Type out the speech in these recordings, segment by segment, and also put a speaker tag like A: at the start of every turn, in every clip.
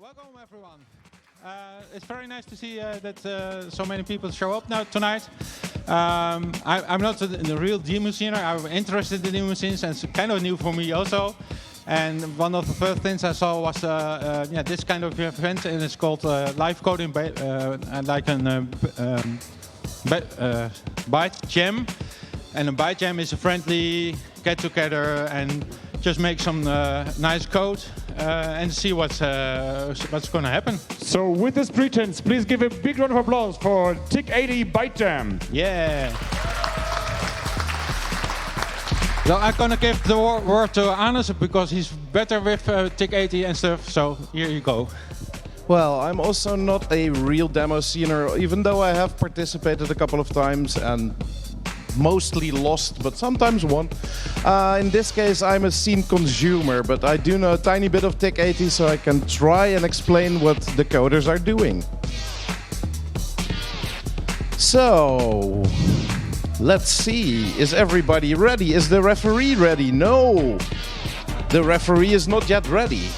A: Welcome everyone. It's very nice to see that so many people show up now tonight. I'm not a real demoscener. I'm interested in demoscenes, and it's kind of new for me also. And one of the first things I saw was this kind of event, and it's called live coding, like an Byte Jam. And a Byte Jam is a friendly get together and just make some nice code and see what's going to happen.
B: So with this pretense, please give a big round of applause for TIC-80 Byte Jam.
A: Yeah. So I'm going to give the word to Anis because he's better with TIC-80 and stuff. So here you go.
C: Well, I'm also not a real demo scener, even though I have participated a couple of times and mostly lost, but sometimes won. In this case, I'm a scene consumer, but I do know a tiny bit of TIC-80, so I can try and explain what the coders are doing. So, let's see. Is everybody ready? Is the referee ready? No! The referee is not yet ready.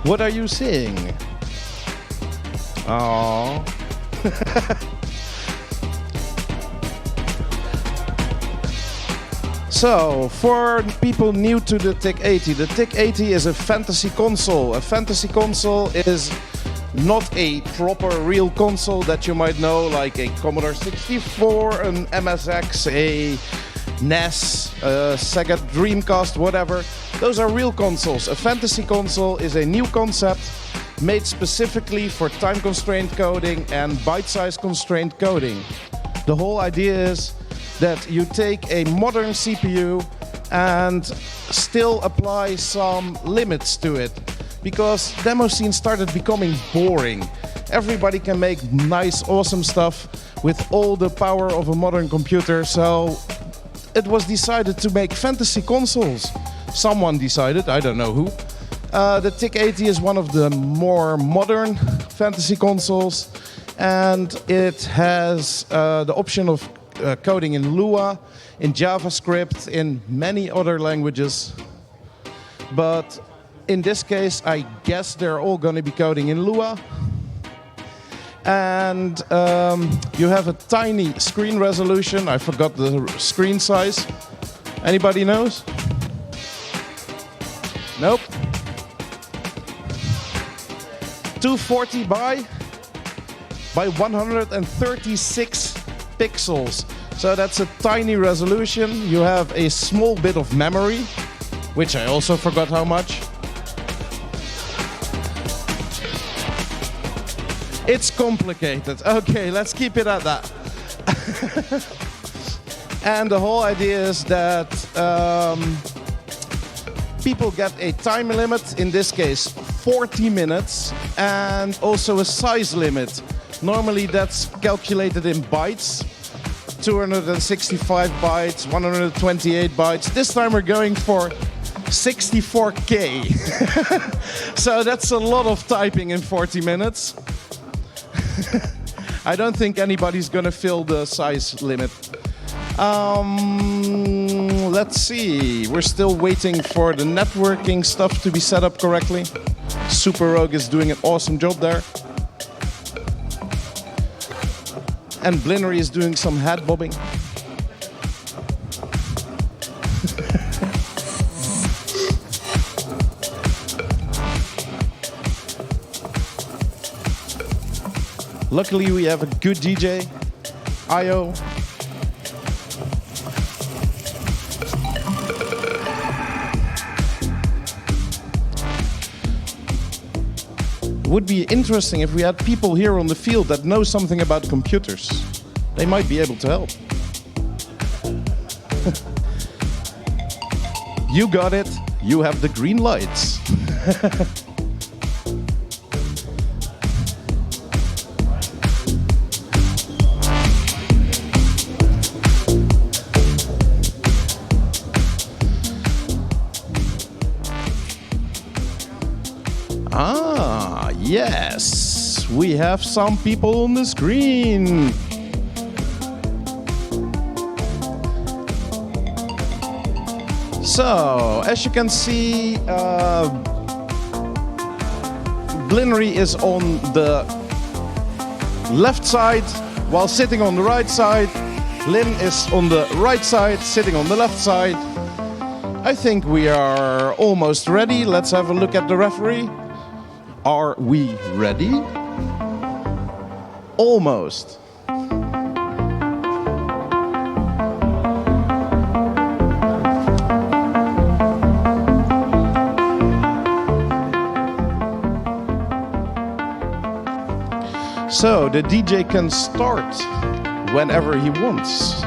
C: What are you seeing? Oh. So, for people new to the TIC-80, the TIC-80 is a fantasy console. A fantasy console is not a proper real console that you might know, like a Commodore 64, an MSX, a NES, a Sega Dreamcast, whatever. Those are real consoles. A fantasy console is a new concept made specifically for time-constrained coding and byte-size constrained coding. The whole idea is that you take a modern CPU and still apply some limits to it, because demo scene started becoming boring. Everybody can make nice, awesome stuff with all the power of a modern computer, so it was decided to make fantasy consoles. Someone decided, I don't know who. The TIC-80 is one of the more modern fantasy consoles, and it has the option of coding in Lua, in JavaScript, in many other languages. But in this case, I guess they're all going to be coding in Lua. And you have a tiny screen resolution. I forgot the screen size. Anybody knows? Nope. 240 by 136 pixels. So that's a tiny resolution. You have a small bit of memory, which I also forgot how much. It's complicated. Okay, let's keep it at that. And the whole idea is that people get a time limit, in this case 40 minutes, and also a size limit. Normally that's calculated in bytes, 265 bytes, 128 bytes. This time we're going for 64K. So that's a lot of typing in 40 minutes. I don't think anybody's gonna fill the size limit. Let's see. We're still waiting for the networking stuff to be set up correctly. Super Rogue is doing an awesome job there. And Blinnery is doing some head bobbing. Luckily we have a good DJ, IO. Would be interesting if we had people here on the field that know something about computers. They might be able to help. You got it. You have the green lights. Yes, we have some people on the screen. So, as you can see, Blinry is on the left side while sitting on the right side. Lynn is on the right side, sitting on the left side. I think we are almost ready. Let's have a look at the referee. Are we ready? Almost. So the DJ can start whenever he wants.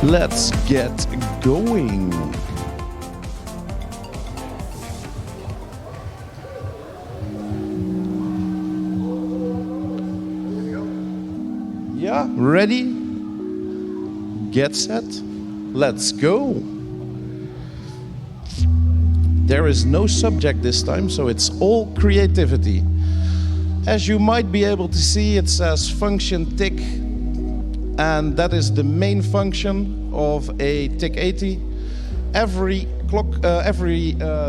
C: Let's get going. Yeah, ready? Get set. Let's go. There is no subject this time, so it's all creativity. As you might be able to see, it says function TIC, and that is the main function of a TIC-80. Every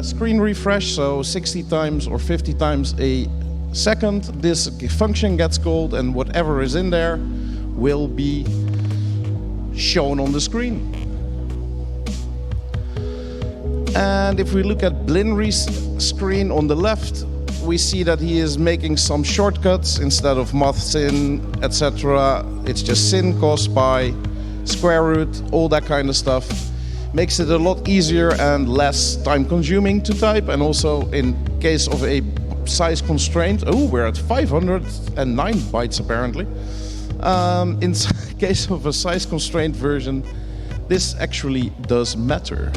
C: screen refresh, so 60 times or 50 times a second, this function gets called, and whatever is in there will be shown on the screen. And if we look at Blinry's screen on the left, we see that he is making some shortcuts. Instead of mathsin, etc., it's just sin, cos, pi, square root, all that kind of stuff. Makes it a lot easier and less time consuming to type. And also in case of a size constraint, oh, we're at 509 bytes apparently. In case of a size constraint version, this actually does matter.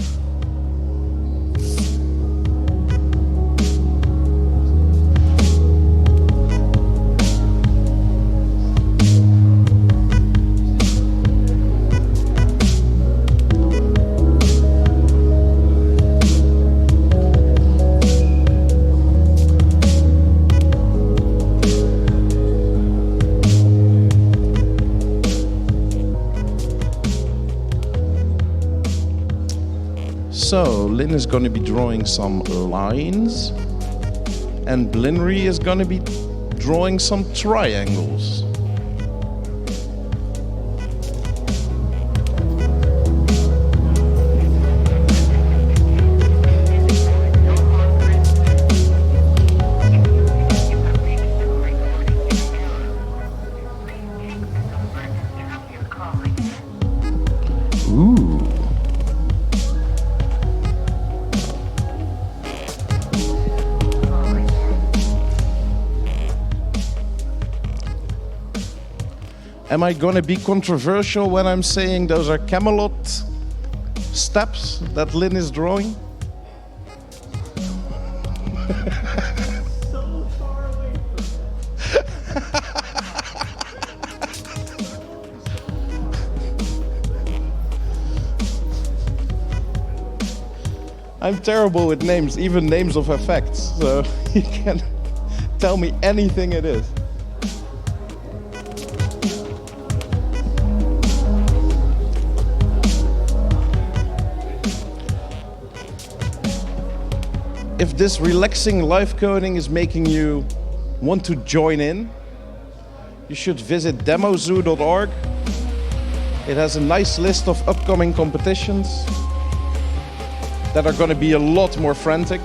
C: So, Lynn is going to be drawing some lines, and Blinry is going to be drawing some triangles. Ooh. Am I going to be controversial when I'm saying those are Camelot steps that Lynn is drawing?
D: So far away
C: I'm terrible with names, even names of effects, so you can tell me anything it is. If this relaxing live coding is making you want to join in, you should visit demoscene.org. It has a nice list of upcoming competitions that are going to be a lot more frantic.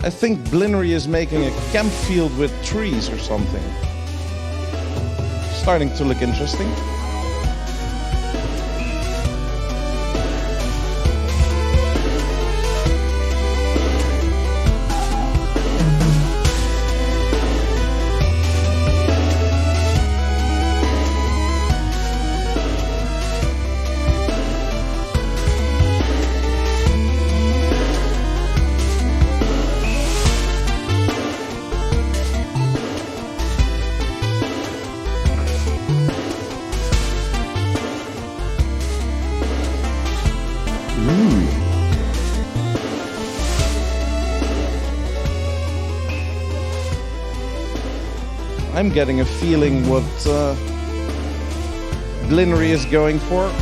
C: I think Blinry is making a camp field with trees or something. Starting to look interesting. I'm getting a feeling what Glinnery is going for.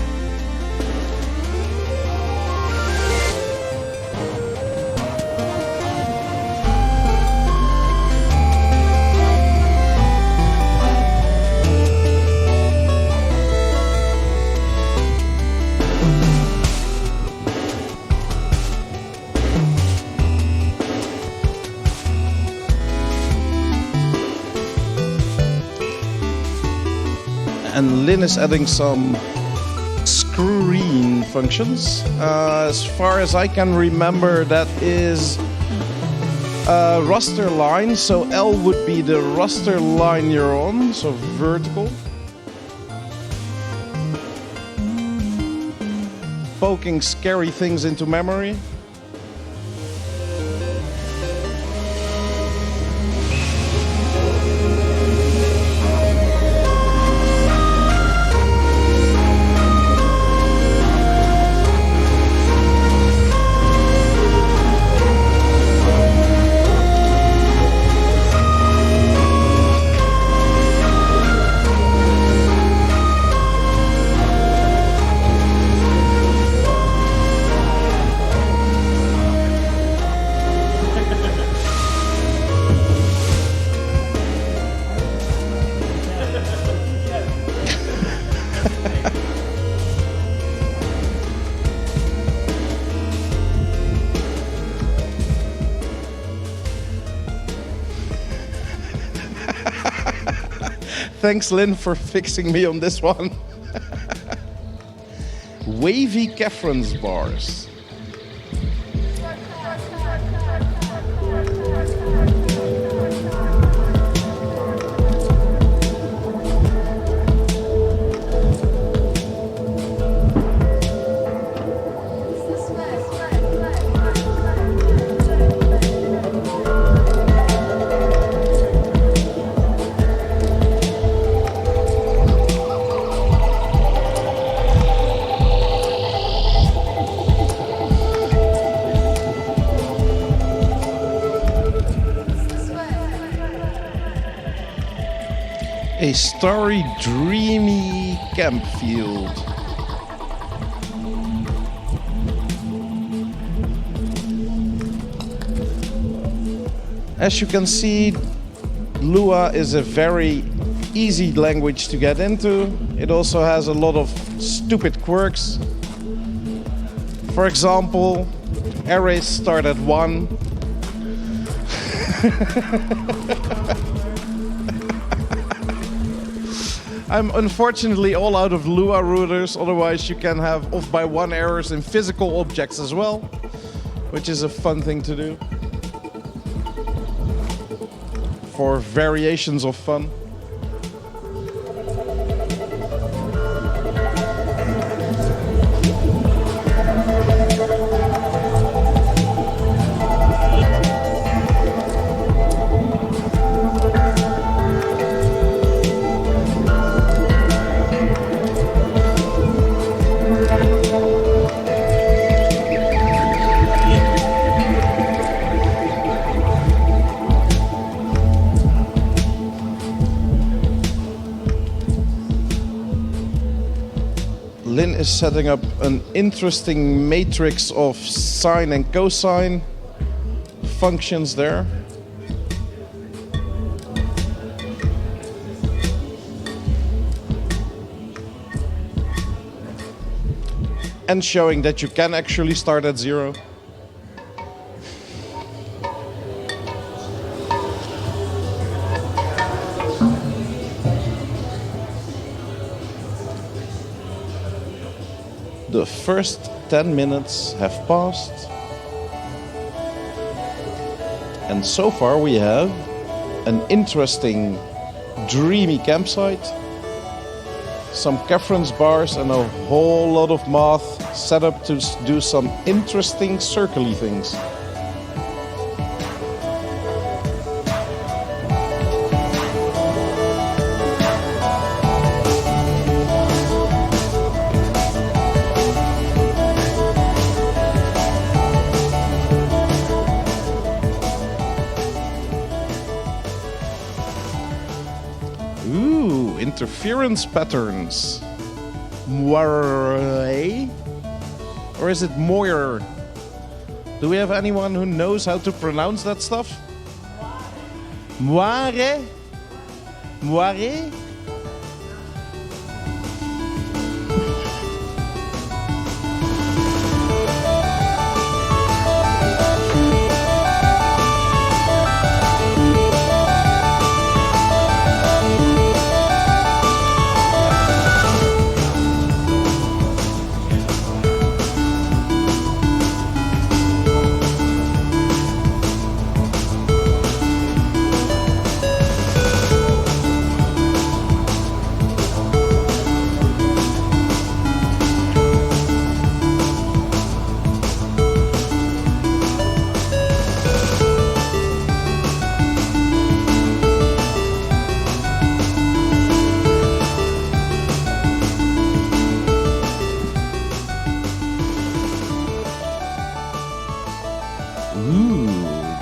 C: And Lin is adding some screen functions. As far as I can remember, that is a raster line. So L would be the raster line you're on, so vertical. Poking scary things into memory. Thanks, Lynn, for fixing me on this one. Wavy Kefrens bars. A starry, dreamy camp field. As you can see, Lua is a very easy language to get into. It also has a lot of stupid quirks. For example, arrays start at 1. I'm unfortunately all out of Lua rulers, otherwise you can have off by 1 errors in physical objects as well, which is a fun thing to do. For variations of fun. Lin is setting up an interesting matrix of sine and cosine functions there. And showing that you can actually start at 0. The first 10 minutes have passed. And so far we have an interesting, dreamy campsite, some Kefrens bars and a whole lot of math set up to do some interesting circly things. interference patterns. Moire? Or is it moire? Do we have anyone who knows how to pronounce that stuff? Moire? Moire?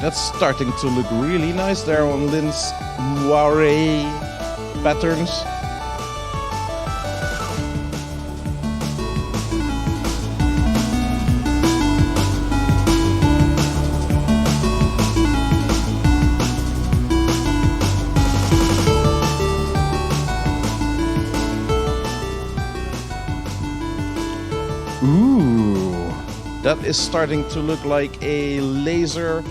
C: That's starting to look really nice there on Lynn's moire patterns. Ooh, that is starting to look like a laser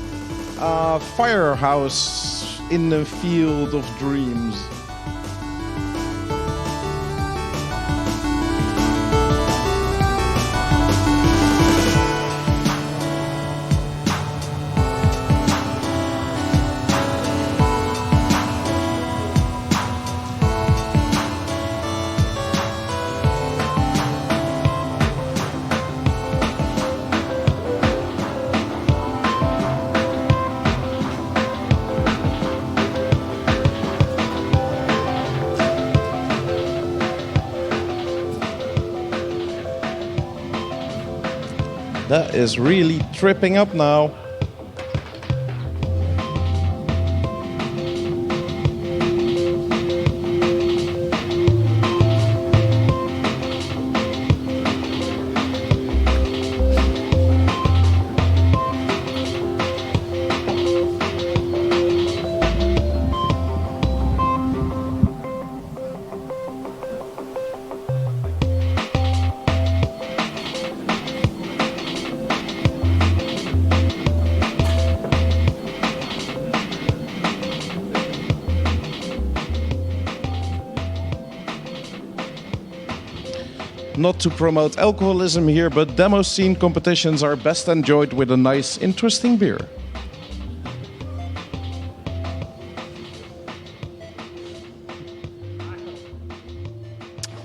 C: firehouse in the field of dreams. That is really tripping up now. Not to promote alcoholism here, but demo scene competitions are best enjoyed with a nice, interesting beer.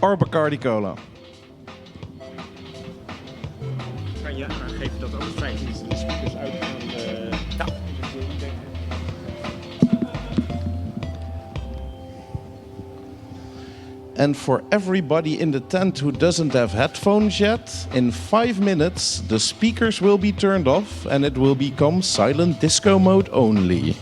C: Or Bacardi Cola.
B: Kan je aangeven dat ook het feit is dat de speakers uitgaan? Ja.
C: And for everybody in the tent who doesn't have headphones yet, in 5 minutes the speakers will be turned off and it will become silent disco mode only.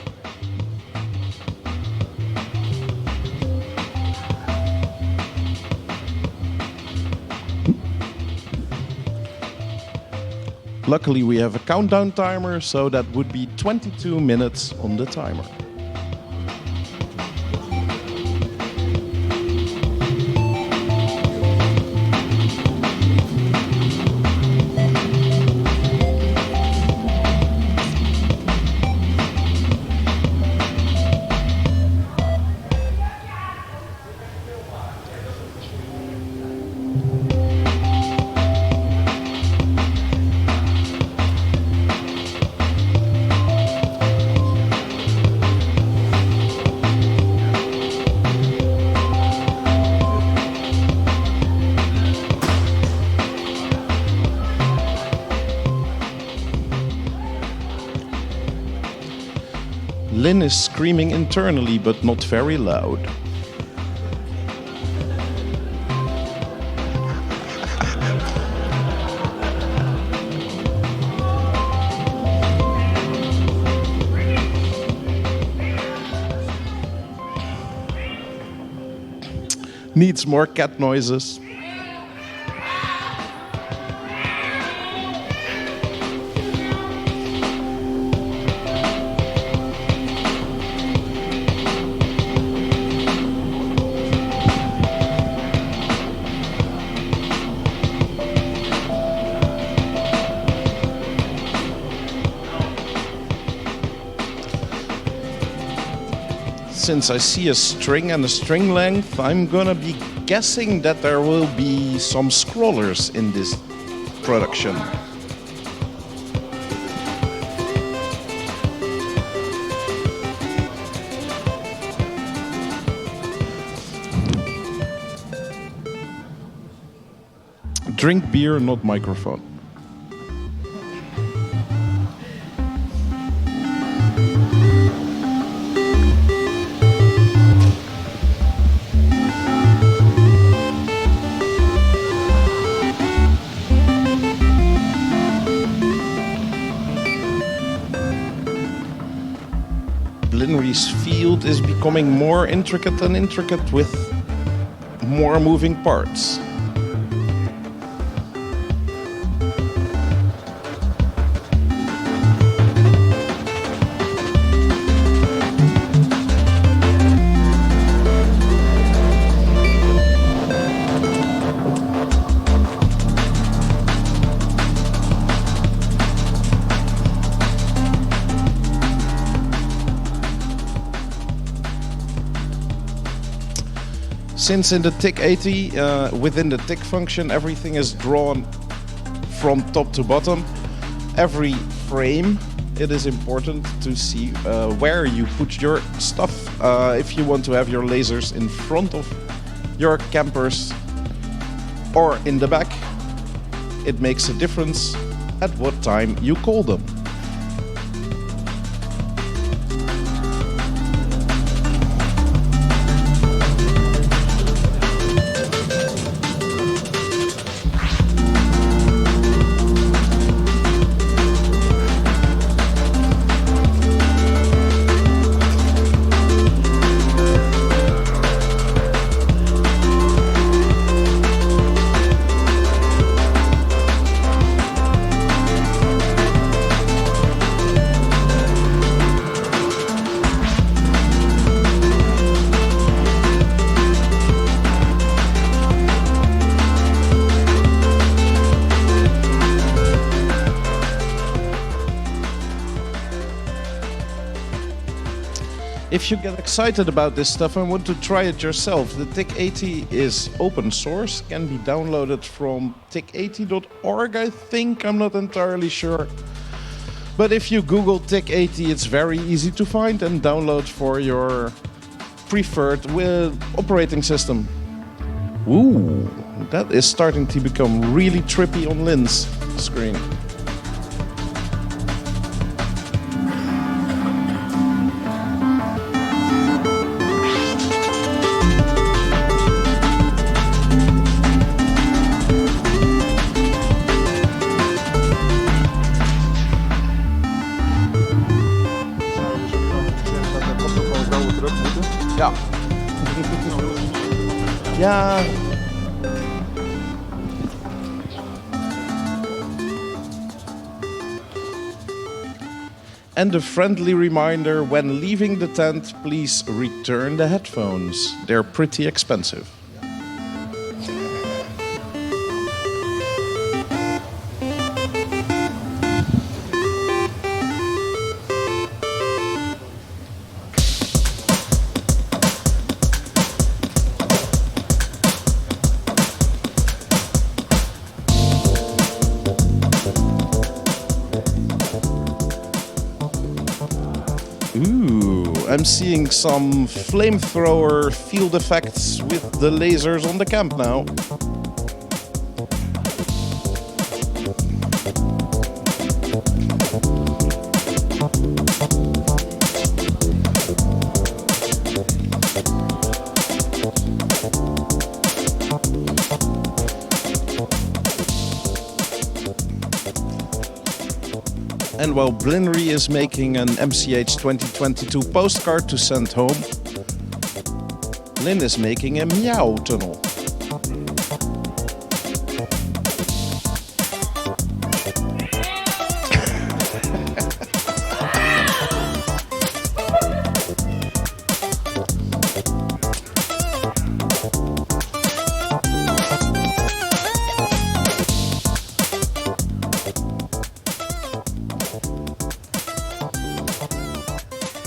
C: Luckily we have a countdown timer, so that would be 22 minutes on the timer. Lynn is screaming internally, but not very loud. Needs more cat noises. Since I see a string and a string length, I'm gonna be guessing that there will be some scrollers in this production. Drink beer, not microphone. Blinry's field is becoming more intricate and intricate with more moving parts. Since in the TIC-80, within the TIC function, everything is drawn from top to bottom. Every frame, it is important to see where you put your stuff. If you want to have your lasers in front of your campers or in the back, it makes a difference at what time you call them. If you get excited about this stuff and want to try it yourself, the TIC-80 is open source, can be downloaded from tic80.org, I think, I'm not entirely sure. But if you Google TIC-80, it's very easy to find and download for your preferred operating system. Ooh, that is starting to become really trippy on Lynn's screen. Ja. Ja. And a friendly reminder, when leaving the tent, please return the headphones. They're pretty expensive. Ooh, I'm seeing some flamethrower field effects with the lasers on the camp now. And while Blinry is making an MCH 2022 postcard to send home, Lynn is making a meow tunnel.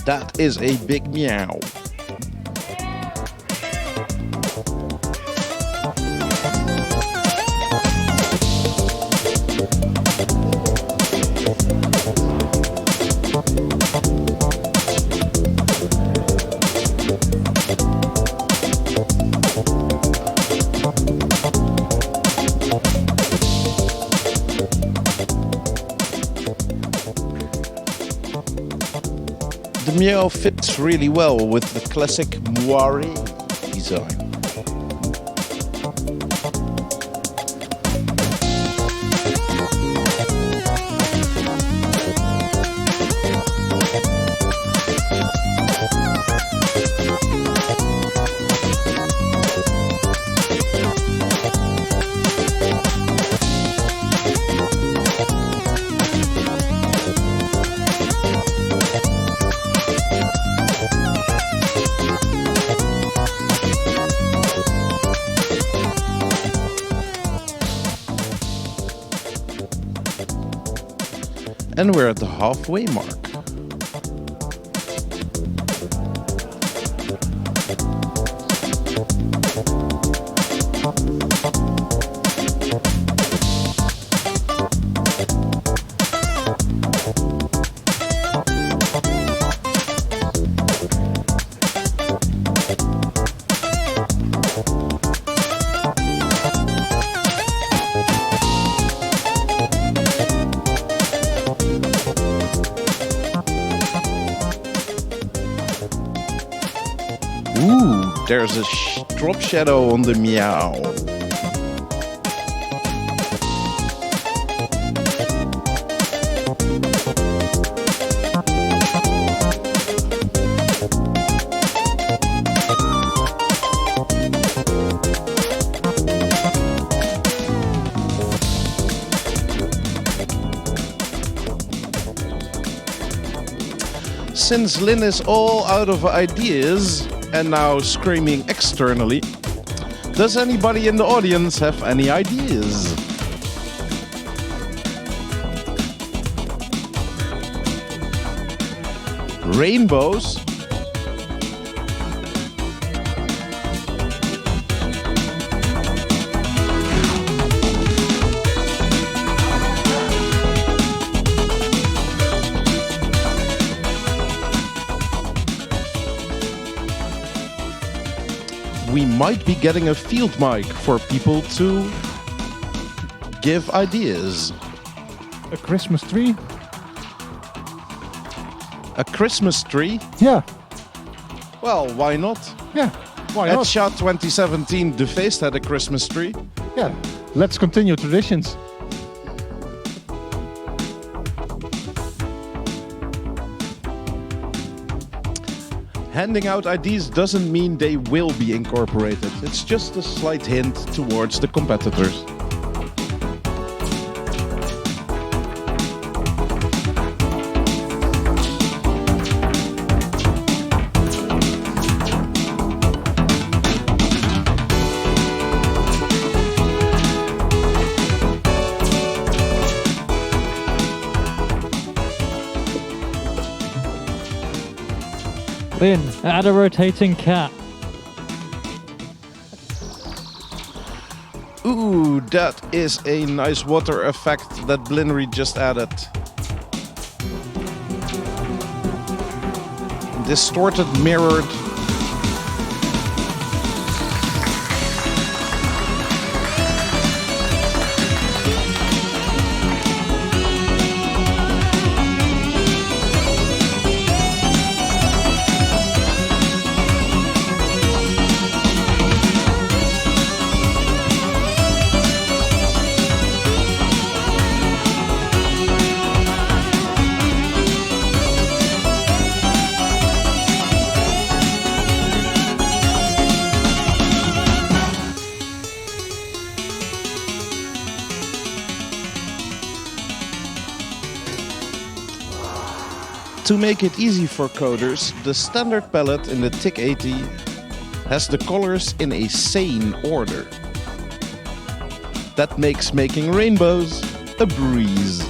C: That is a big meow. The meow fits really well with the classic moire design. And we're at the halfway mark. Ooh, there's a drop shadow on the meow. Since Lynn is all out of ideas and now screaming externally, does anybody in the audience have any ideas? Rainbows? We might be getting a field mic for people to give ideas.
B: A Christmas tree?
C: A Christmas tree?
B: Yeah.
C: Well, why not?
B: Yeah. Why
C: At
B: not?
C: SHA 2017, The Feest had a Christmas tree.
B: Yeah. Let's continue traditions.
C: Handing out ideas doesn't mean they will be incorporated. It's just a slight hint towards the competitors.
D: Lynn, add a rotating cat.
C: Ooh, that is a nice water effect that Blinry just added. Distorted, mirrored. To make it easy for coders, the standard palette in the TIC-80 has the colors in a sane order. That makes making rainbows a breeze.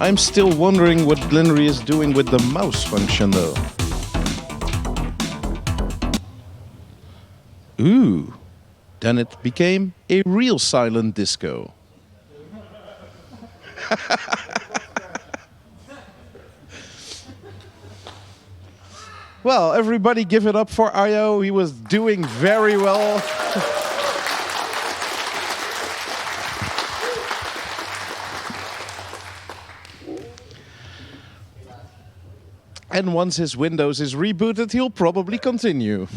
C: I'm still wondering what Blenry is doing with the mouse function though. Ooh, then it became a real silent disco. Well, everybody give it up for Io. He was doing very well. And once his Windows is rebooted, he'll probably continue.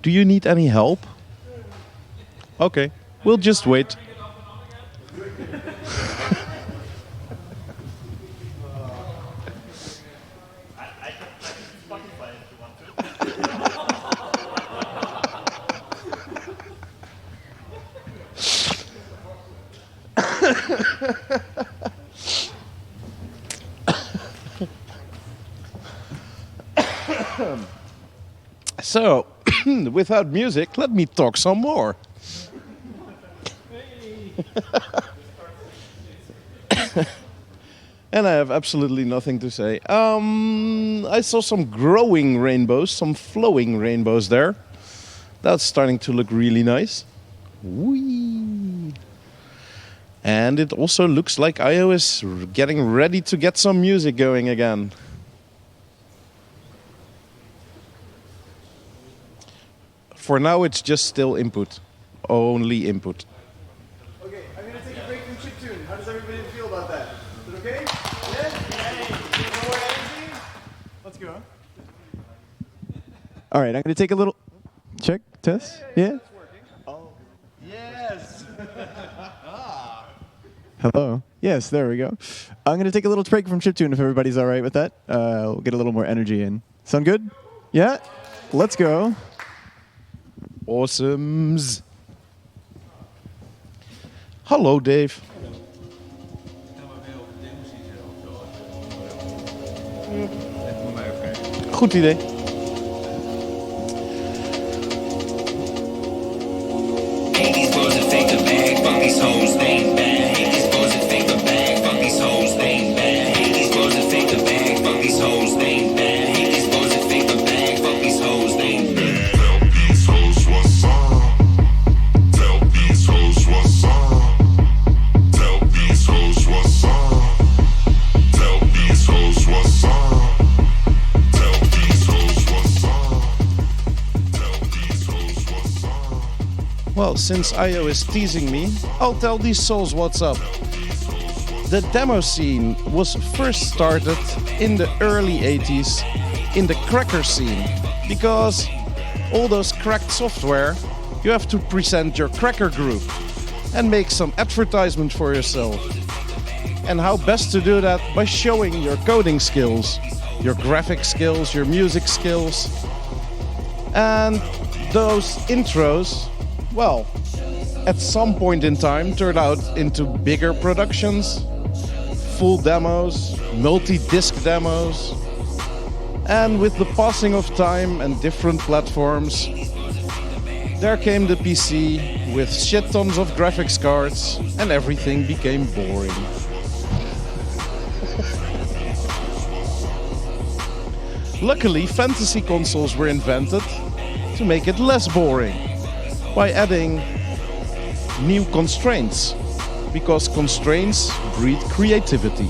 C: Do you need any help? Okay, we'll just wait. So, without music, let me talk some more. And I have absolutely nothing to say. I saw some growing rainbows, some flowing rainbows there. That's starting to look really nice. Whee! And it also looks like Io is getting ready to get some music going again. For now, it's just still input. Only input.
E: Okay, I'm going to take a break from chiptune. How does everybody feel about that? Is it okay? Yeah? More energy? Let's go. All right, I'm going to take a little... Check, test, yeah? Oh, yes! Hello. Yes, there we go. I'm going to take a little break from chiptune if everybody's all right with that. We'll get a little more energy in. Sound good? Yeah? Let's go.
C: Awesomes. Hallo Dave. Goed idee.
F: Hate these boys that fake the bag, fuck these hoes, they ain't bad. Hate these boys that fake the bag, fuck these hoes, they ain't bad. Hate these boys that fake the bag, fuck these hoes, they ain't bad. Hate these boys that fake the bag, fuck these hoes, they ain't bad.
C: Well, since Io is teasing me, I'll tell these souls what's up. The demo scene was first started in the early 80s in the cracker scene, because all those cracked software, you have to present your cracker group and make some advertisement for yourself. And how best to do that? By showing your coding skills, your graphic skills, your music skills. And those intros, well, at some point in time turned out into bigger productions, full demos, multi-disc demos. And with the passing of time and different platforms, there came the PC with shit tons of graphics cards and everything became boring. Luckily, fantasy consoles were invented to make it less boring by adding new constraints, because constraints breed creativity.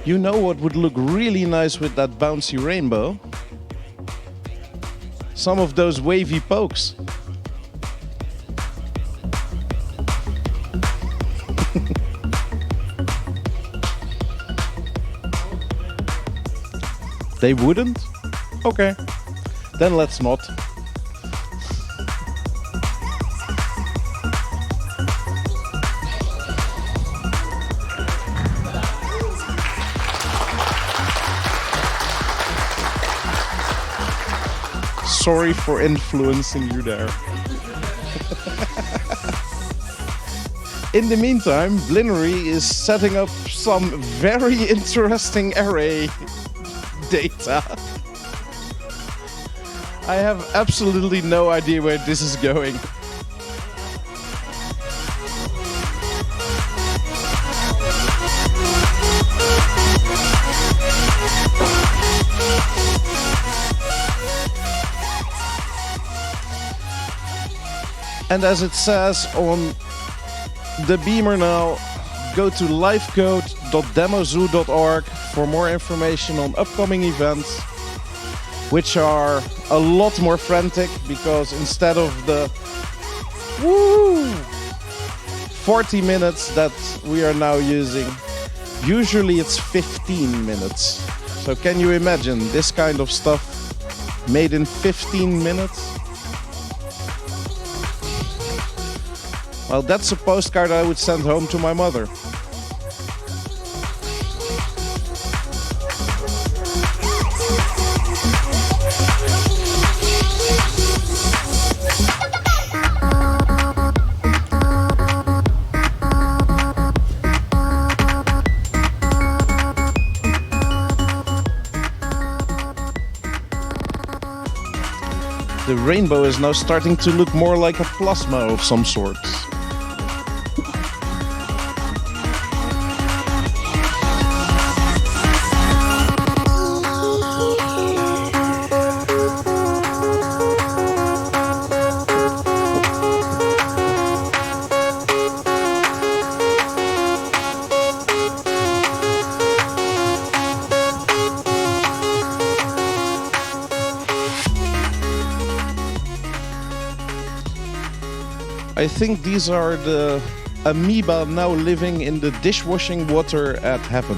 C: You know what would look really nice with that bouncy rainbow? Some of those wavy pokes. They wouldn't? Okay. Then let's not. Sorry for influencing you there. In the meantime, Blinnery is setting up some very interesting array data. I have absolutely no idea where this is going. And as it says on the beamer now, go to livecode.demoscene.org for more information on upcoming events, which are a lot more frantic because instead of the 40 minutes that we are now using, usually it's 15 minutes. So can you imagine this kind of stuff made in 15 minutes? Well, that's a postcard I would send home to my mother. The rainbow is now starting to look more like a plasma of some sort. I think these are the amoeba now living in the dishwashing water at heaven.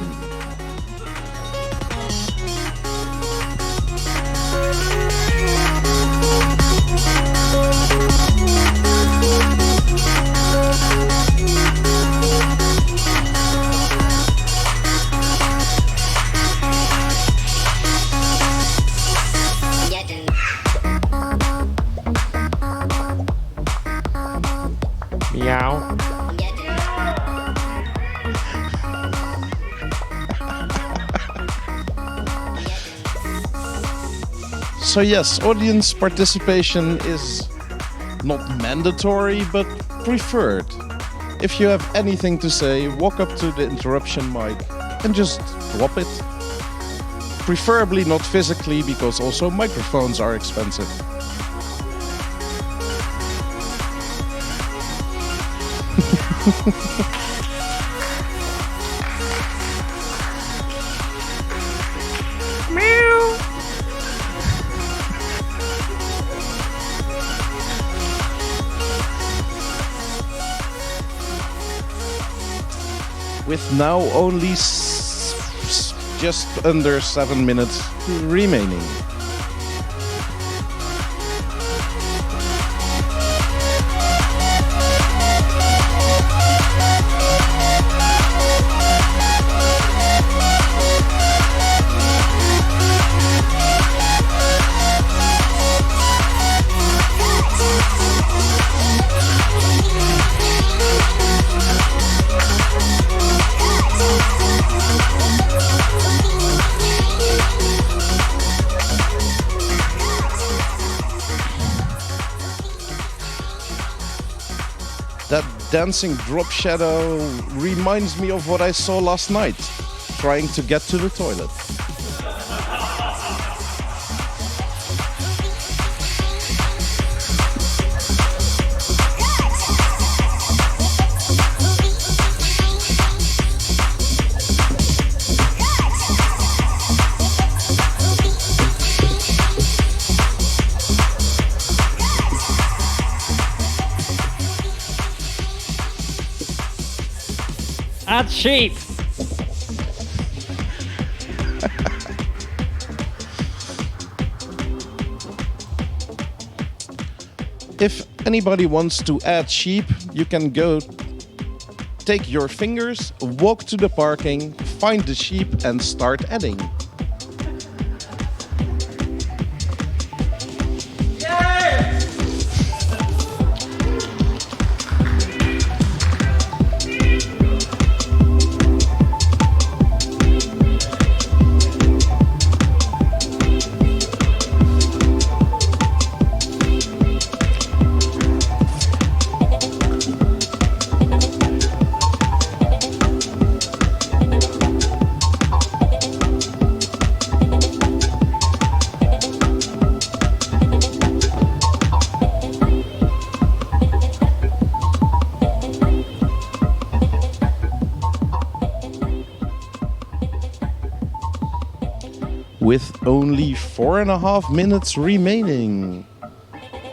B: Meow.
C: So yes, audience participation is not mandatory, but preferred. If you have anything to say, walk up to the interruption mic and just drop it. Preferably not physically, because also microphones are expensive. With now only just under 7 minutes remaining. That dancing drop shadow reminds me of what I saw last night, trying to get to the toilet.
D: Add sheep.
C: If anybody wants to add sheep, you can go take your fingers, walk to the parking, find the sheep and start adding. With only 4.5 minutes remaining,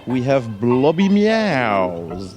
C: we have blobby meows.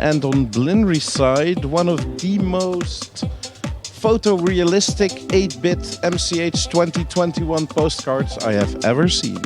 C: And on Blinry's side, one of the most photorealistic 8-bit MCH 2021 postcards I have ever seen.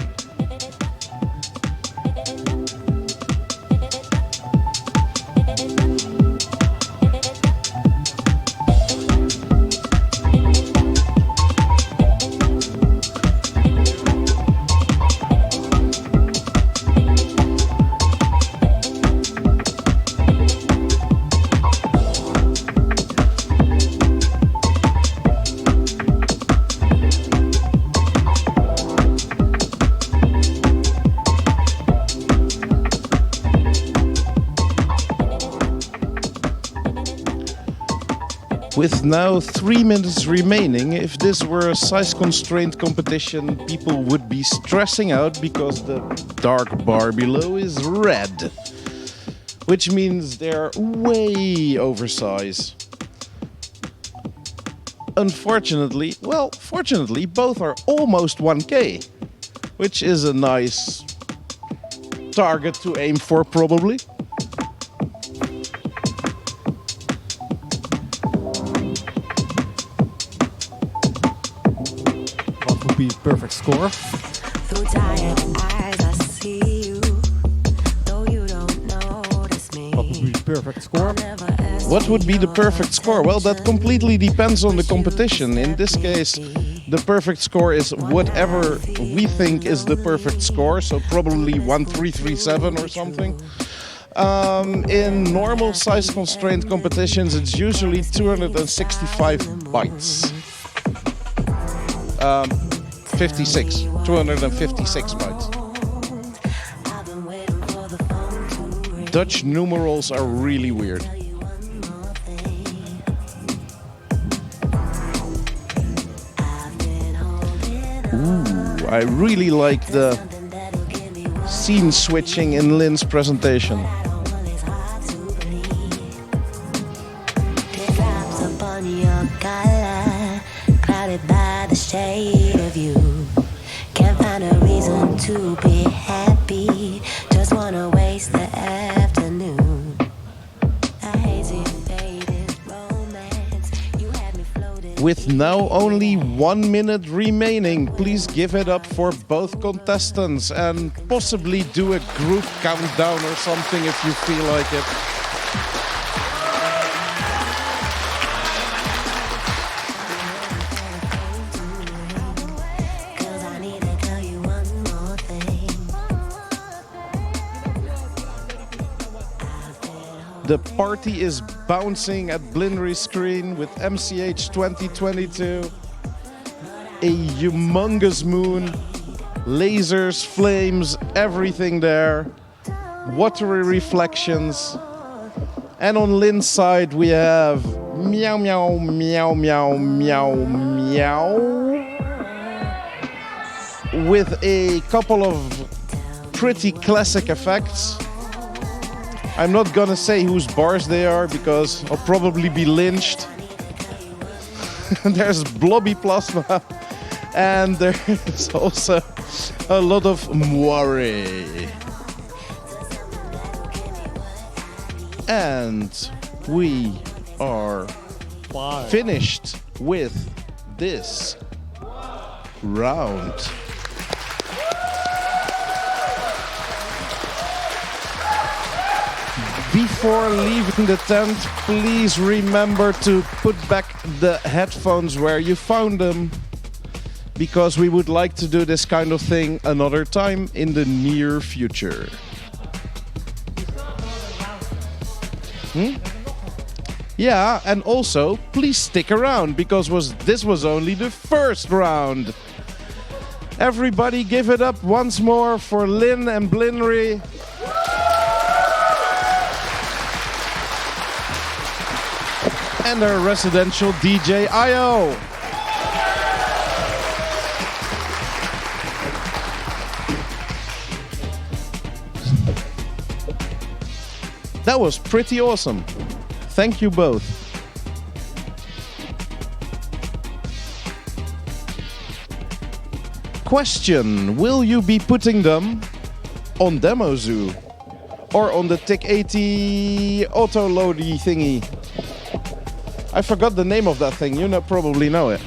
C: With now 3 minutes remaining, if this were a size-constrained competition, people would be stressing out because the dark bar below is red, which means they're way oversized. Unfortunately, well, fortunately, both are almost 1K, which is a nice target to aim for, probably.
G: Perfect score.
H: Through tired eyes, I see you, though you don't notice me.
G: What would be the perfect score?
C: What would be the perfect score? Well, that completely depends on the competition. In this case, the perfect score is whatever we think is the perfect score, so probably 1337 or something. In normal size-constrained competitions, it's usually 265 bytes. 256 bytes. Dutch numerals are really weird. Ooh, I really like the scene switching in Lynn's presentation.
H: Shade of you, can't find a reason to be happy, just wanna waste the afternoon. A hazy faded romance, you had me floating.
C: With now only 1 minute remaining, please give it up for both contestants and possibly do a group countdown or something if you feel like it. The party is bouncing at Blinry's screen with MCH 2022. A humongous moon, lasers, flames, everything there. Watery reflections. And on Lynn's side we have Meow, meow, meow, meow, meow, meow. With a couple of pretty classic effects. I'm not gonna say whose bars they are because I'll probably be lynched. There's blobby plasma and there's also a lot of moire. And we are finished with this round. Before leaving the tent, please remember to put back the headphones where you found them, because we would like to do this kind of thing another time in the near future. Yeah, and also, please stick around, because this was only the first round. Everybody give it up once more for Lynn and Blinry. And our residential DJ IO. That was pretty awesome. Thank you both. Question: will you be putting them on Demo Zoo or on the TIC-80 auto loady thingy? I forgot the name of that thing. You probably know it.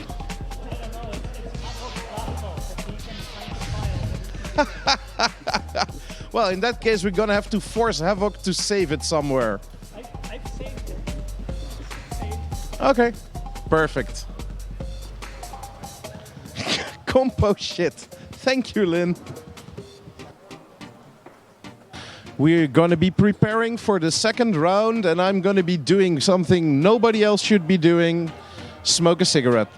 C: Well, in that case, we're gonna have to force Havoc to save it somewhere.
B: I've saved it.
C: Okay, perfect. Compo shit. Thank you, Lynn. We're gonna be preparing for the second round, and I'm gonna be doing something nobody else should be doing. Smoke a cigarette.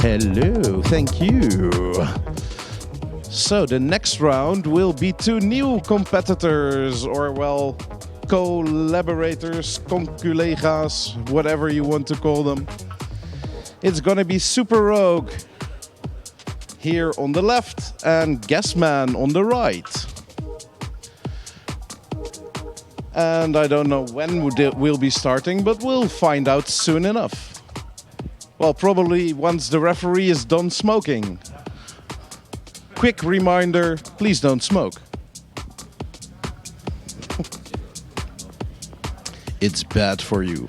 C: Hello, thank you. So the next round will be two new competitors, or well, collaborators, conculega's, whatever you want to call them. It's gonna be Super Rogue here on the left and Guessman on the right. And I don't know when we'll be starting, but we'll find out soon enough. Well, probably once the referee is done smoking. Quick reminder, please don't smoke. It's bad for you.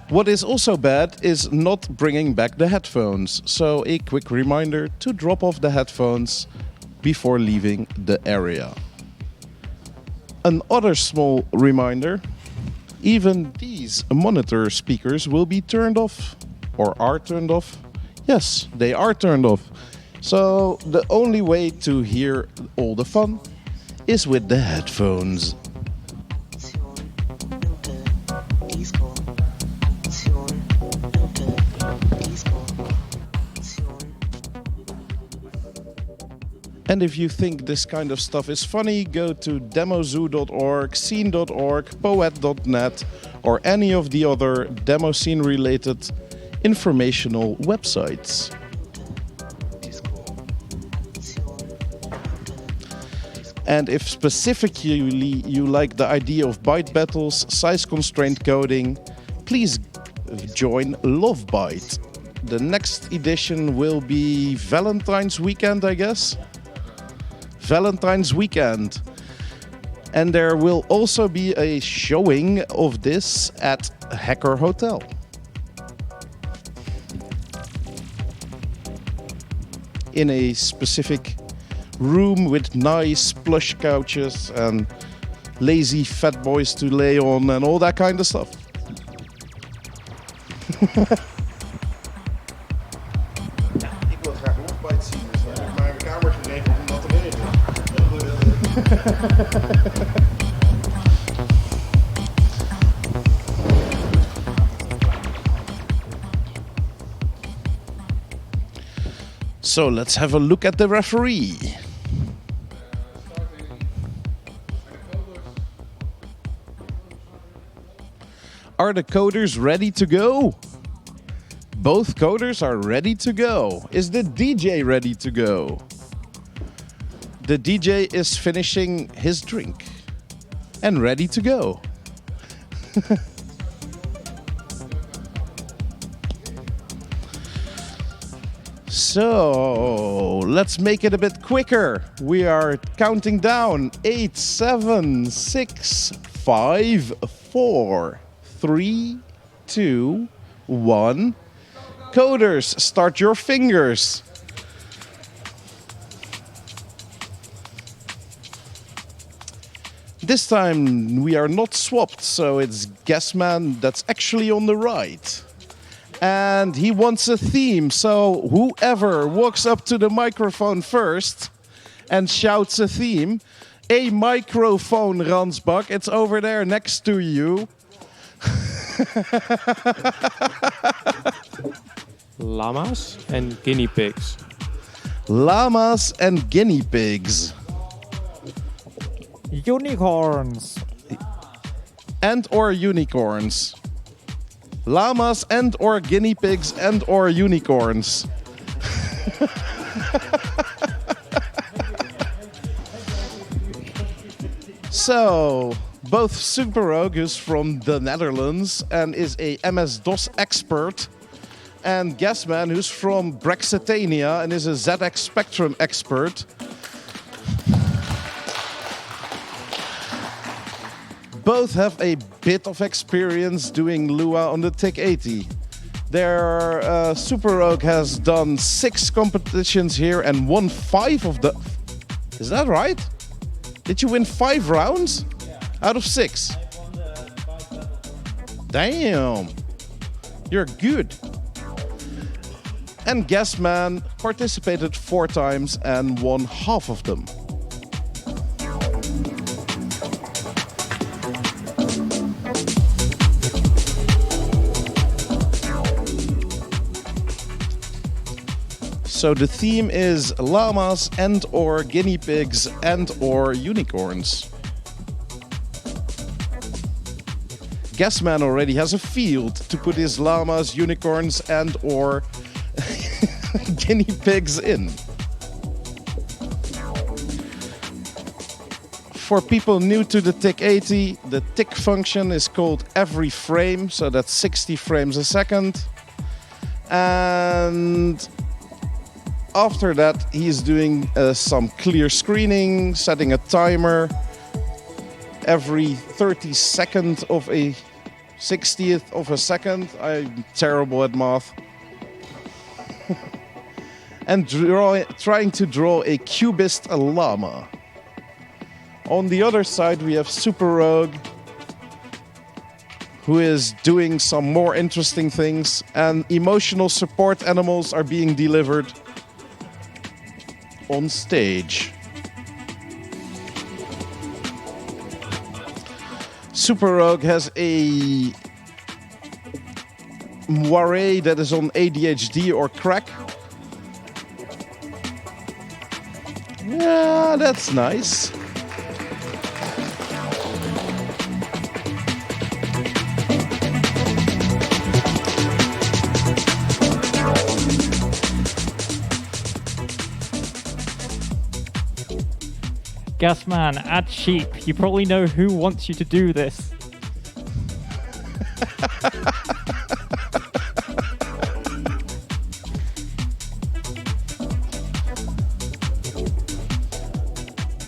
C: What is also bad is not bringing back the headphones. So a quick reminder to drop off the headphones before leaving the area. Another small reminder, even these monitor speakers will be turned off. Or are turned off? Yes, they are turned off. So the only way to hear all the fun is with the headphones. And if you think this kind of stuff is funny, go to demozoo.org, scene.org, poet.net, or any of the other demoscene related informational websites. And if specifically you like the idea of byte battles, size constraint coding, please join Love Byte. The next edition will be Valentine's weekend, I guess. Valentine's weekend. And there will also be a showing of this at Hacker Hotel. In a specific room with nice plush couches and lazy fat boys to lay on and all that kind of stuff. Ik wil graag Love Byte zien, dus dan heb ik maar een kamer geregeld om dat te regelen. So let's have a look at the referee. Are the coders ready to go? Both coders are ready to go. Is the DJ ready to go? The DJ is finishing his drink and ready to go. So let's make it a bit quicker. We are counting down 8, 7, 6, 5, 4, 3, 2, 1. Coders, start your fingers. This time we are not swapped, so it's Guessman that's actually on the right. And he wants a theme, so whoever walks up to the microphone first and shouts a theme. A microphone, Ransbak, it's over there next to you.
I: Llamas and guinea pigs.
C: Llamas and guinea pigs.
G: Unicorns.
C: And or unicorns. Llamas and or guinea pigs and or unicorns. So, both Super Rogue is from the Netherlands and is a MS-DOS expert, and Gasman, who's from Brexitania and is a ZX Spectrum expert. Both have a bit of experience doing Lua on the TIC-80. Their Super Rogue has done 6 competitions here and won 5 of the... Is that right? Did you win 5 rounds? Yeah. Out of 6? I won the Byte Jam. Damn. You're good. And Gasman participated 4 times and won half of them. So the theme is llamas and or guinea pigs and or unicorns. Gasman already has a field to put his llamas, unicorns and or guinea pigs in. For people new to the TIC-80, the tick function is called every frame, so that's 60 frames a second. And after that, he's doing some clear screening, setting a timer every 32nd of a 60th of a second. I'm terrible at math. And trying to draw a cubist llama. On the other side, we have Super Rogue, who is doing some more interesting things, and emotional support animals are being delivered on stage. Super Rogue has a moiré that is on ADHD or crack. Yeah, that's nice.
D: Gasman, add sheep. You probably know who wants you to do this.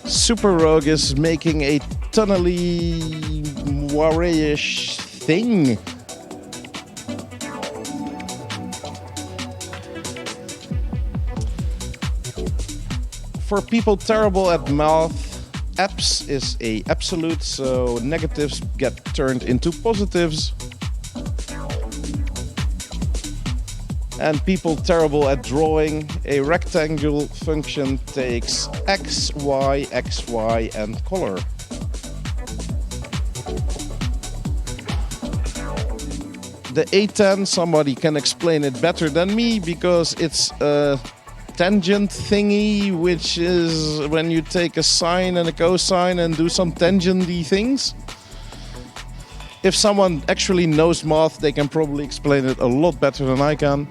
C: Super Rogue is making a tunnely moiré-ish thing. For people terrible at math, apps is a absolute, so negatives get turned into positives. And people terrible at drawing, a rectangle function takes X, Y, X, Y, and color. The A10, somebody can explain it better than me, because it's a tangent thingy, which is when you take a sine and a cosine and do some tangenty things. If someone actually knows math, they can probably explain it a lot better than I can.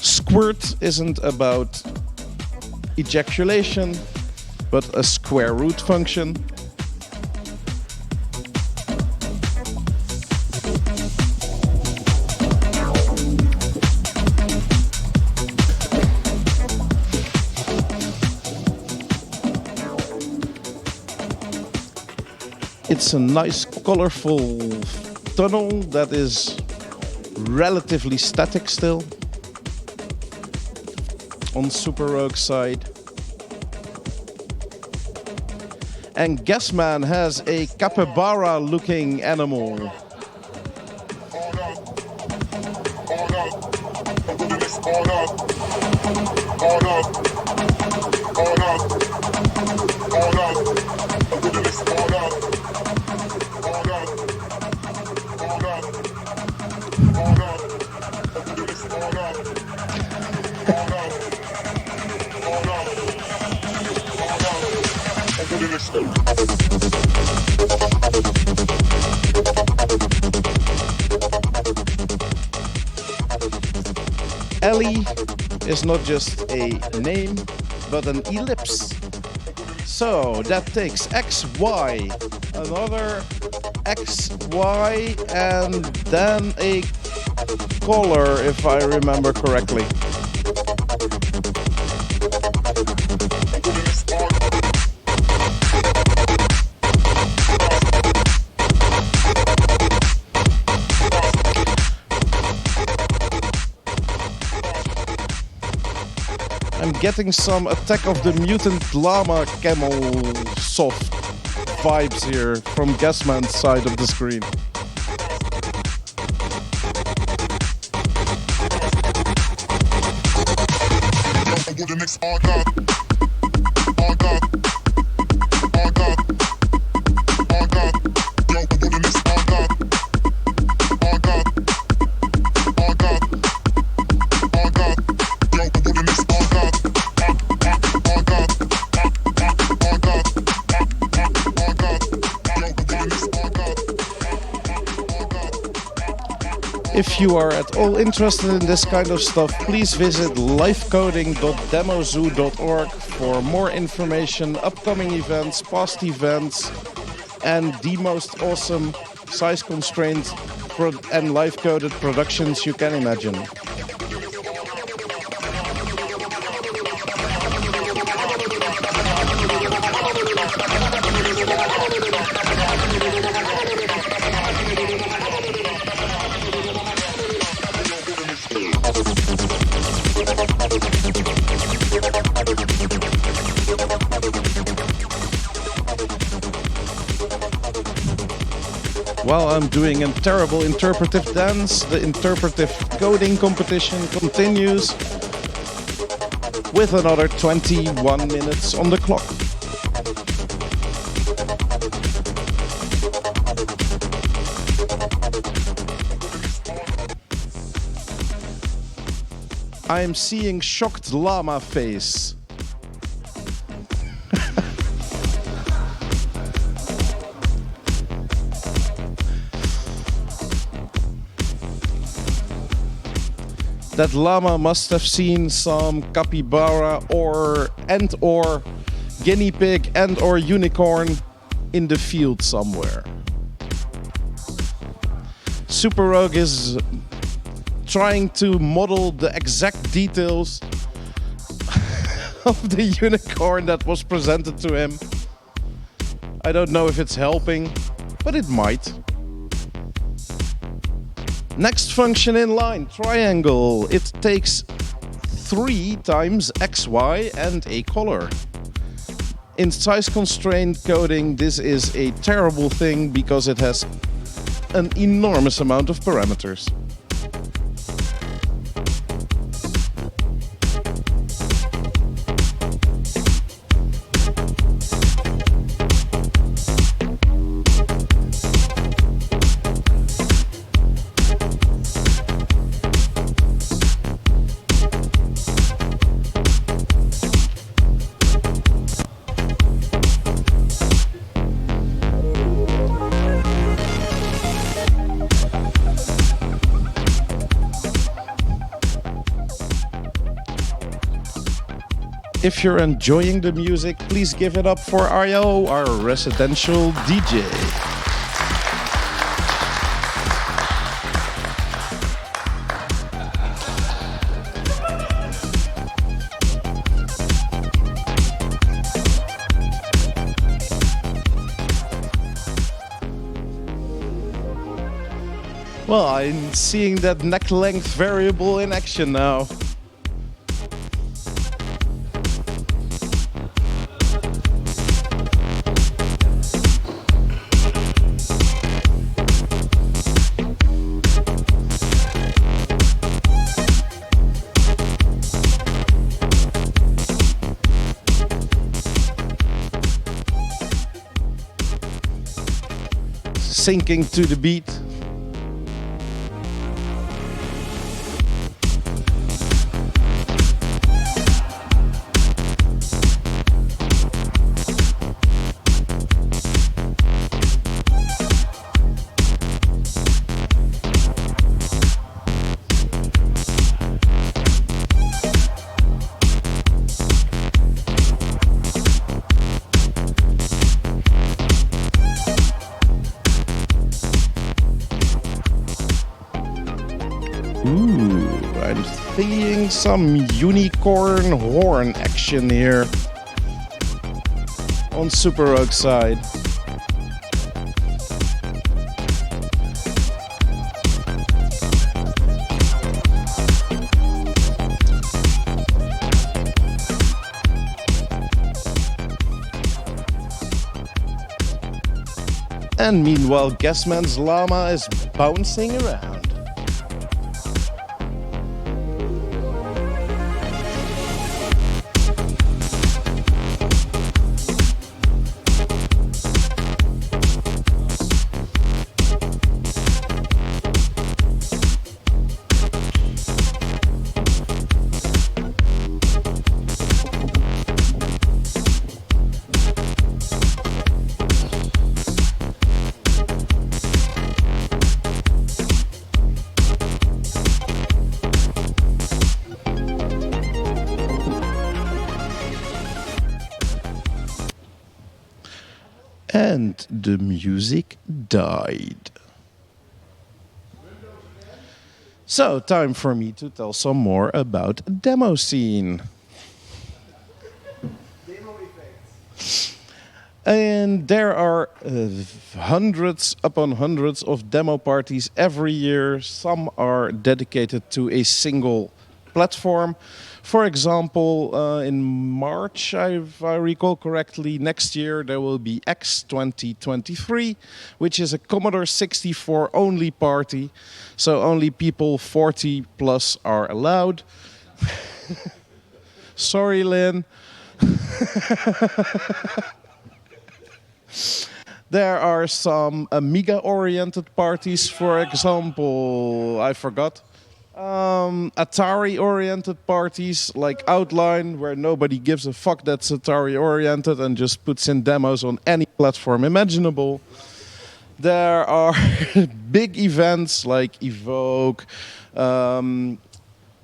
C: Squirt isn't about ejaculation, but a square root function. It's a nice, colorful tunnel that is relatively static still on Super Rogue's side. And Gasman has a capybara-looking animal. Ellie is not just a name, but an ellipse. So that takes X, Y, another X, Y, and then a color, if I remember correctly. I'm getting some Attack of the Mutant Llama Camel soft vibes here from Gasman's side of the screen. If you are at all interested in this kind of stuff, please visit livecoding.demozoo.org for more information, upcoming events, past events, and the most awesome size-constrained and live-coded productions you can imagine. While I'm doing a terrible interpretive dance, the interpretive coding competition continues with another 21 minutes on the clock. I am seeing shocked llama face. That llama must have seen some capybara or guinea pig and/or unicorn in the field somewhere. Super Rogue is trying to model the exact details of the unicorn that was presented to him. I don't know if it's helping, but it might. Next function in line, triangle. It takes 3 times XY and a color. In size-constrained coding, this is a terrible thing because it has an enormous amount of parameters. If you're enjoying the music, please give it up for Arjo, our residential DJ. Well, I'm seeing that neck length variable in action now. Syncing to the beat. I'm seeing some unicorn horn action here on Super Rogue side. And meanwhile, Guessman's llama is bouncing around. And the music died. So, time for me to tell some more about demoscene. And there are hundreds upon hundreds of demo parties every year. Some are dedicated to a single platform. For example, in March, if I recall correctly, next year there will be X 2023, which is a Commodore 64 only party. So only people 40 plus are allowed. Sorry, Lynn. There are some Amiga-oriented parties, for example, I forgot. Atari-oriented parties like Outline, where nobody gives a fuck that's Atari-oriented and just puts in demos on any platform imaginable. There are big events like Evoke,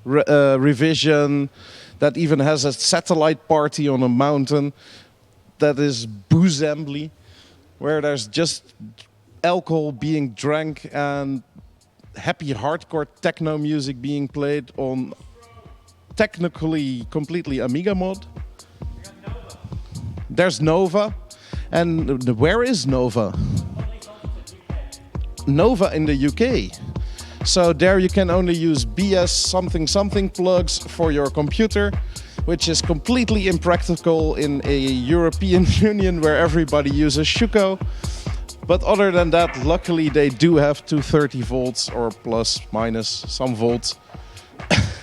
C: Revision, that even has a satellite party on a mountain that is Boozembly, where there's just alcohol being drank and happy hardcore techno music being played on technically completely Amiga mod. There's Nova. And where is Nova? Nova in the UK. So there you can only use BS something something plugs for your computer, which is completely impractical in a European Union where everybody uses Shuko. But other than that, luckily they do have 230 volts or plus minus some volts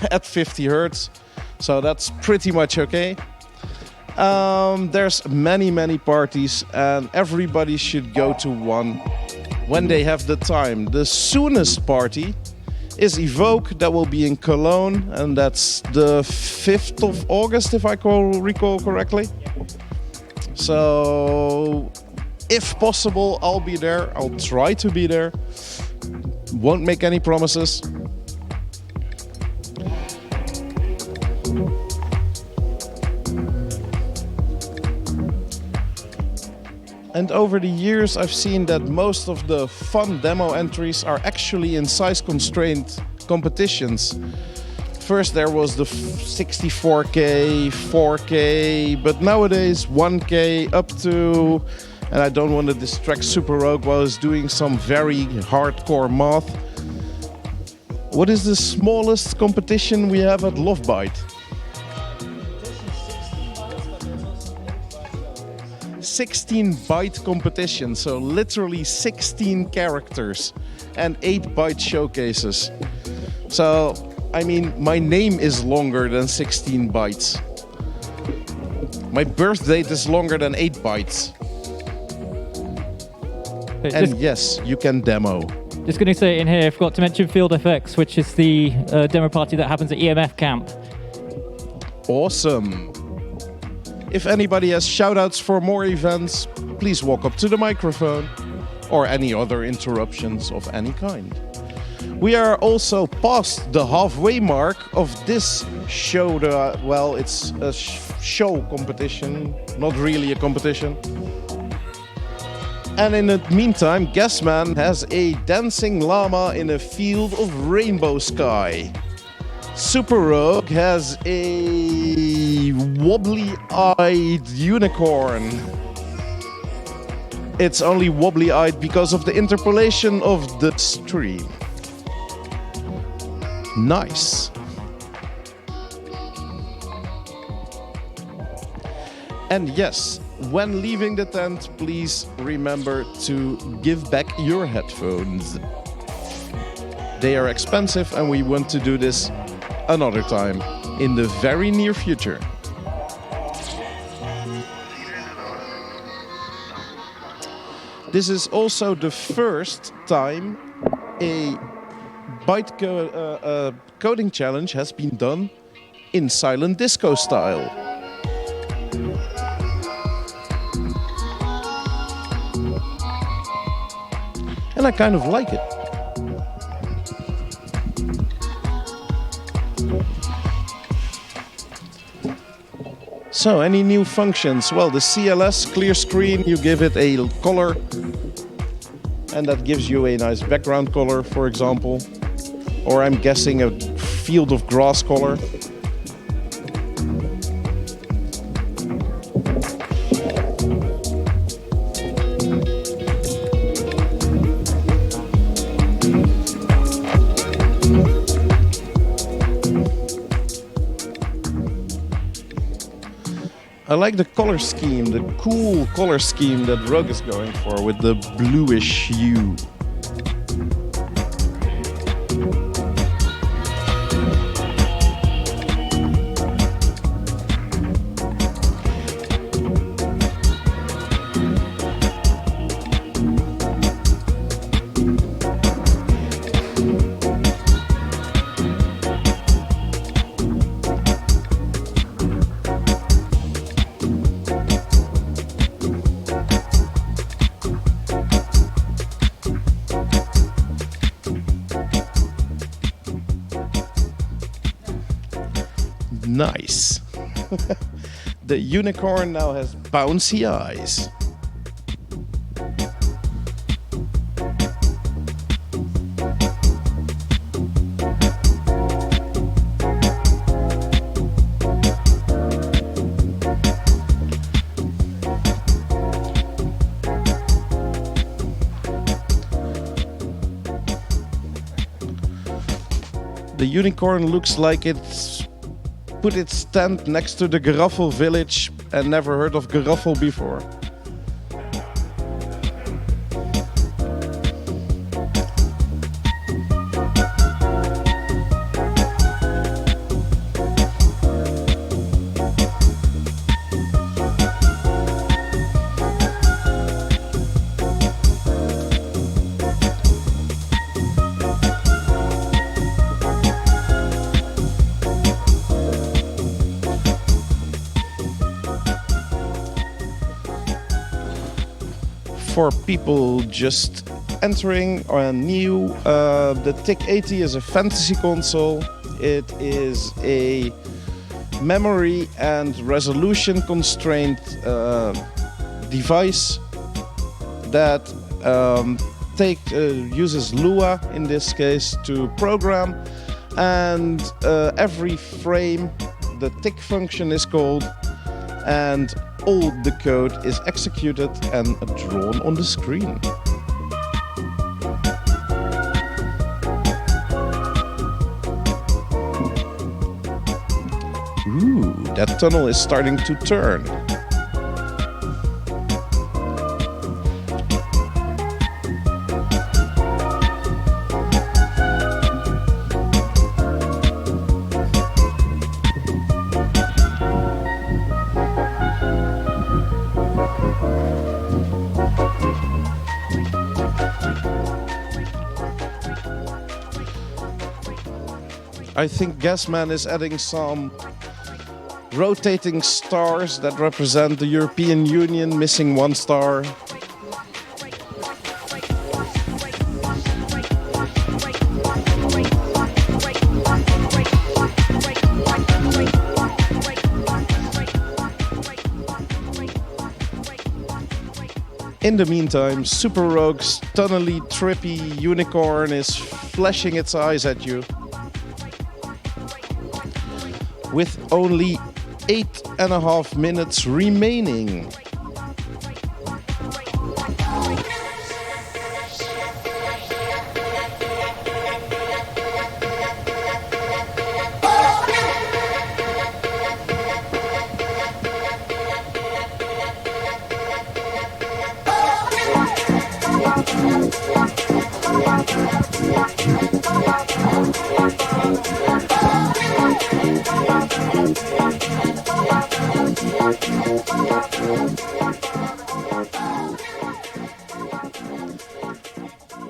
C: at 50 hertz. So that's pretty much okay. There's many parties and everybody should go to one when they have the time. The soonest party is Evoke, that will be in Cologne, and that's the 5th of August if I recall correctly. So if possible, I'll be there. I'll try to be there. Won't make any promises. And over the years, I've seen that most of the fun demo entries are actually in size-constrained competitions. First there was the 64K, 4K, but nowadays 1K up to... And I don't want to distract Super Rogue while he's doing some very hardcore math. What is the smallest competition we have at Byte? 16 byte competition, so literally 16 characters and 8 byte showcases. So, I mean, my name is longer than 16 bytes. My birth date is longer than 8 bytes. And yes, you can demo.
D: Just going to say in here, I forgot to mention Field FX, which is the demo party that happens at EMF Camp.
C: Awesome. If anybody has shoutouts for more events, please walk up to the microphone or any other interruptions of any kind. We are also past the halfway mark of this show. Well, it's a show competition, not really a competition. And in the meantime, Guessman has a dancing llama in a field of rainbow sky. Super Rogue has a wobbly-eyed unicorn. It's only wobbly-eyed because of the interpolation of the stream. Nice. And yes, when leaving the tent, please remember to give back your headphones. They are expensive and we want to do this another time in the very near future. This is also the first time a Byte coding challenge has been done in silent disco style. And I kind of like it. So, any new functions? Well, the CLS, clear screen, you give it a color. And that gives you a nice background color, for example. Or I'm guessing a field of grass color. I like the color scheme, the cool color scheme that Rug is going for with the bluish hue. Nice. The unicorn now has bouncy eyes. The unicorn looks like it's put its tent next to the Geraffel village and never heard of Geraffel before. For people just entering or new, the TIC-80 is a fantasy console. It is a memory and resolution constrained device that uses Lua in this case to program, and every frame the TIC function is called, and all the code is executed and drawn on the screen. Ooh, that tunnel is starting to turn. I think Gasman is adding some rotating stars that represent the European Union, missing one star. In the meantime, Super Rogue's tunnely, trippy unicorn is flashing its eyes at you. with only 8.5 minutes remaining.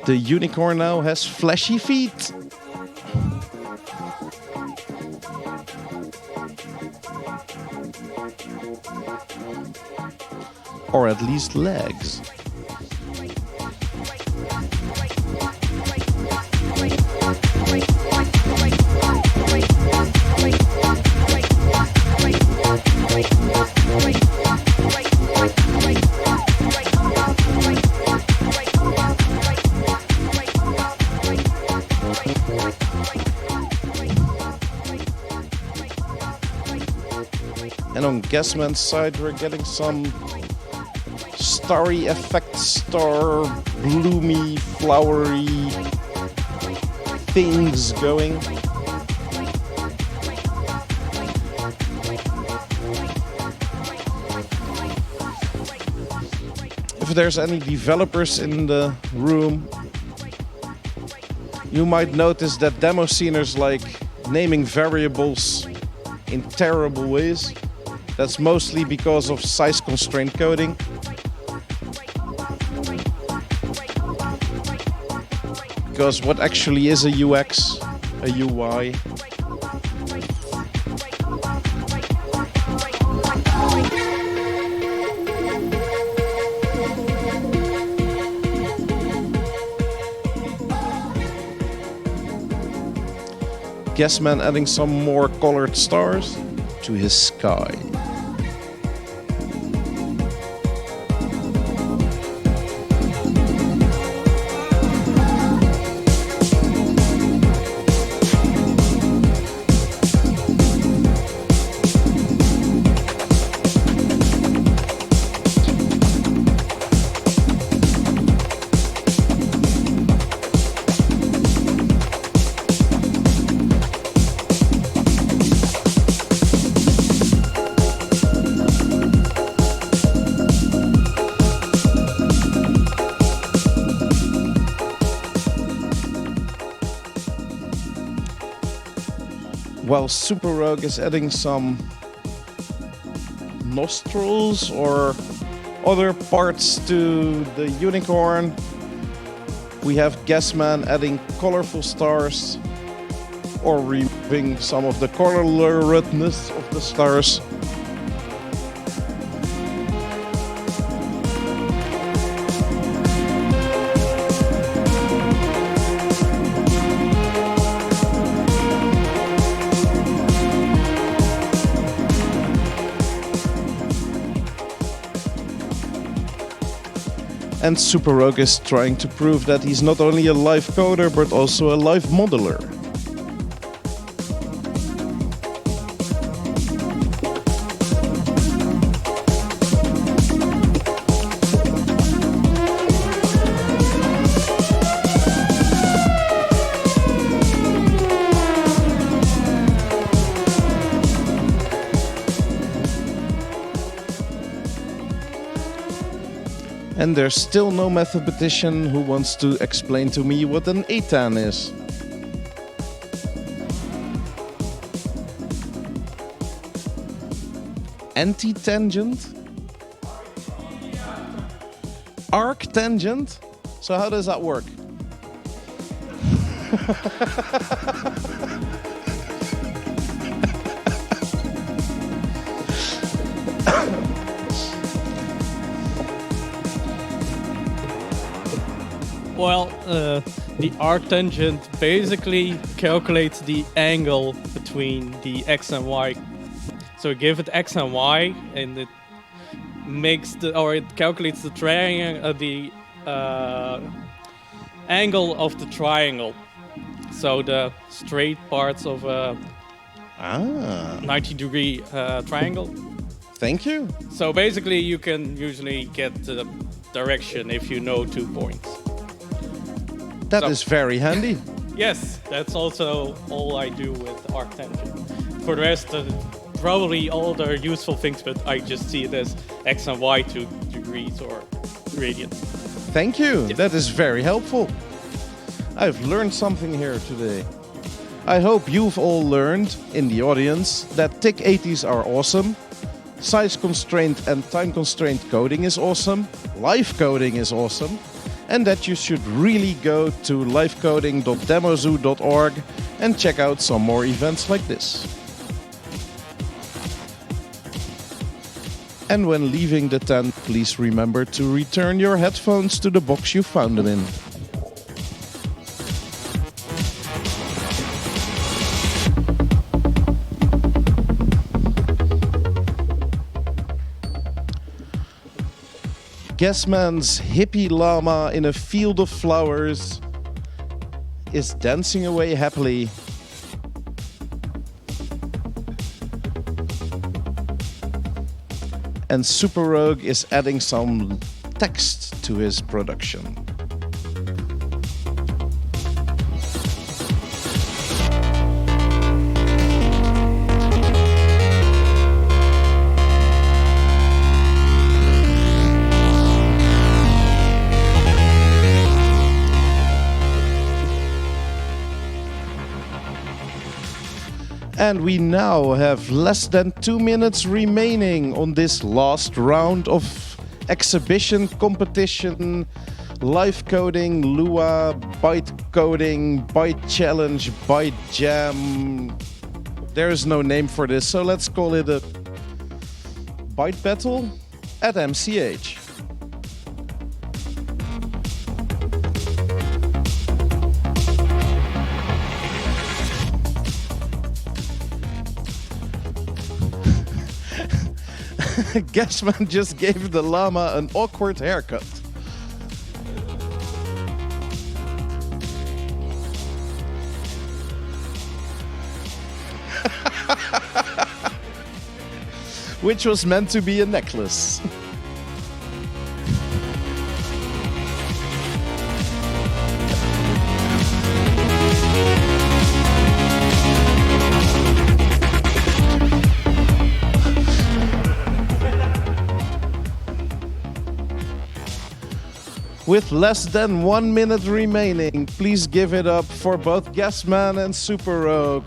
C: The unicorn now has flashy feet. Or at least legs. And on Guessman's side, we're getting some starry effect, star, bloomy, flowery things going. If there's any developers in the room, you might notice that demosceners like naming variables in terrible ways. That's mostly because of size constraint coding. Because what actually is a UX, a UI? Guessman adding some more colored stars to his sky. While Super Rogue is adding some nostrils or other parts to the unicorn, we have Guessman adding colorful stars or removing some of the coloredness of the stars. And Super Rogue is trying to prove that he's not only a live coder, but also a live modeler. And there's still no mathematician who wants to explain to me what an ATAN is. Antitangent? Arctangent? So how does that work?
I: Well, the arctangent basically calculates the angle between the x and y. So give it x and y, and it makes it calculates the triangle, the angle of the triangle. So the straight parts of a 90-degree triangle.
C: Thank you.
I: So basically, you can usually get the direction if you know 2 points.
C: That is very handy.
I: Yes, that's also all I do with arctangent. For the rest, probably all the useful things, but I just see it as x and y to degrees or radians.
C: Thank you. That is very helpful. I've learned something here today. I hope you've all learned in the audience that TIC-80s are awesome. Size constraint and time constraint coding is awesome. Live coding is awesome. And that you should really go to livecoding.demozoo.org and check out some more events like this. And when leaving the tent, please remember to return your headphones to the box you found them in. Guessman's hippie llama in a field of flowers is dancing away happily. And Super Rogue is adding some text to his production. And we now have less than 2 minutes remaining on this last round of exhibition, competition, live coding, Lua, byte coding, byte challenge, byte jam. There is no name for this, so let's call it a byte battle at MCH. Guessman just gave the llama an awkward haircut. Which was meant to be a necklace. With less than 1 minute remaining, please give it up for both Guessman and Super Rogue.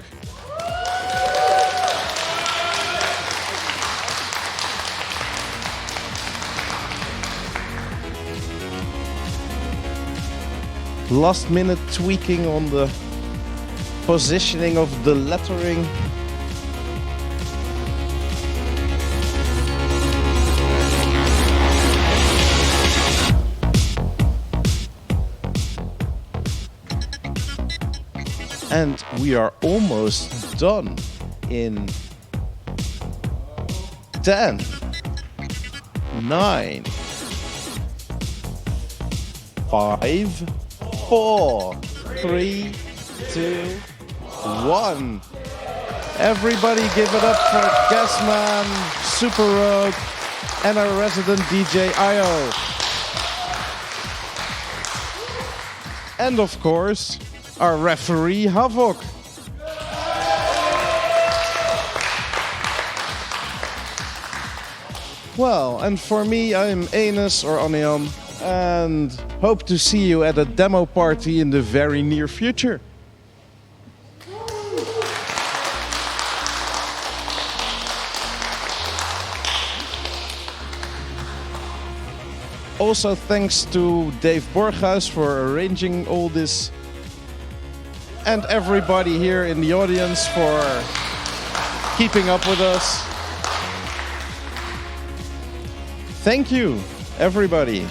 C: Last minute tweaking on the positioning of the lettering. And we are almost done in 10, 9, 5, 4, 3, 2, 1. Everybody give it up for Guessman, Super Rogue, and our resident DJ IO. And of course, our referee Havok. Well, and for me, I'm Anus or Onion, and hope to see you at a demo party in the very near future. Also, thanks to Dave Borghuis for arranging all this, and everybody here in the audience for keeping up with us. Thank you, everybody.